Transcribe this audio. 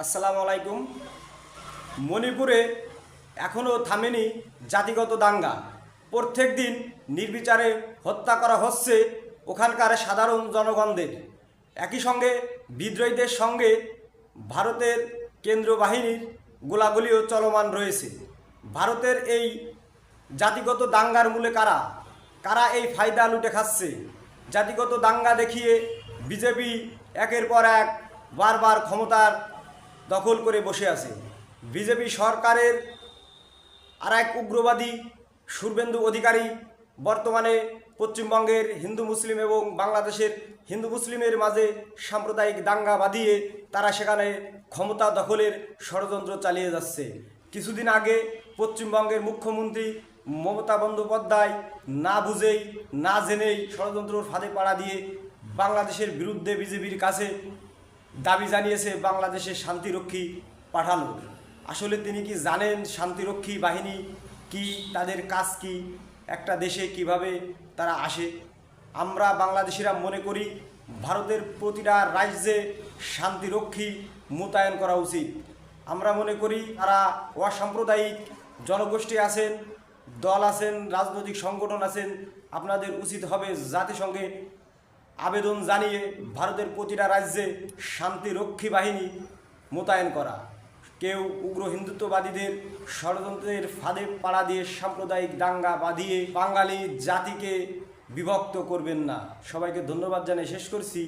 আসসালামু আলাইকুম। মণিপুরে এখনও থামেনি জাতিগত দাঙ্গা। প্রত্যেক দিন নির্বিচারে হত্যা করা হচ্ছে ওখানকার সাধারণ জনগণদের। একই সঙ্গে বিদ্রোহীদের সঙ্গে ভারতের কেন্দ্রীয় বাহিনীর গোলাগুলিও চলমান রয়েছে। ভারতের এই জাতিগত দাঙ্গার মূলে কারা কারা এই ফায়দা লুটে খাচ্ছে? জাতিগত দাঙ্গা দেখিয়ে বিজেপি একের পর এক বারবার ক্ষমতার দখল করে বসে আছে। বিজেপি সরকারের আর এক উগ্রবাদী শুভেন্দু অধিকারী বর্তমানে পশ্চিমবঙ্গের হিন্দু মুসলিম এবং বাংলাদেশের হিন্দু মুসলিমের মাঝে সাম্প্রদায়িক দাঙ্গা বাঁধিয়ে তারা সেখানে ক্ষমতা দখলের ষড়যন্ত্র চালিয়ে যাচ্ছে। কিছুদিন আগে পশ্চিমবঙ্গের মুখ্যমন্ত্রী মমতা বন্দ্যোপাধ্যায় না বুঝেই না জেনেই ষড়যন্ত্রর ফাঁদে পাড়া দিয়ে বাংলাদেশের বিরুদ্ধে বিজেপির কাছে দাবি জানিয়েছে বাংলাদেশের শান্তিরক্ষী পাঠানোর। আসলে তিনি কি জানেন শান্তিরক্ষী বাহিনী কি, তাদের কাজ কি, একটা দেশে কিভাবে তারা আসে? আমরা বাংলাদেশিরা মনে করি ভারতের প্রতিটা রাজ্যে শান্তিরক্ষী মোতায়েন করা উচিত। আমরা মনে করি তারা অসাম্প্রদায়িক জনগোষ্ঠী আছেন, দল আছেন, রাজনৈতিক সংগঠন আছেন, আপনাদের উচিত হবে জাতিসংঘে আবেদন জানিয়ে ভারতের প্রতিটা রাজ্যে শান্তিরক্ষী বাহিনী মোতায়েন করা। কেউ উগ্র হিন্দুত্ববাদীদের ষড়যন্ত্রের ফাঁদে পাড়া দিয়ে সাম্প্রদায়িক দাঙ্গা বাঁধিয়ে বাঙালি জাতিকে বিভক্ত করবেন না। সবাইকে ধন্যবাদ জানিয়ে শেষ করছি।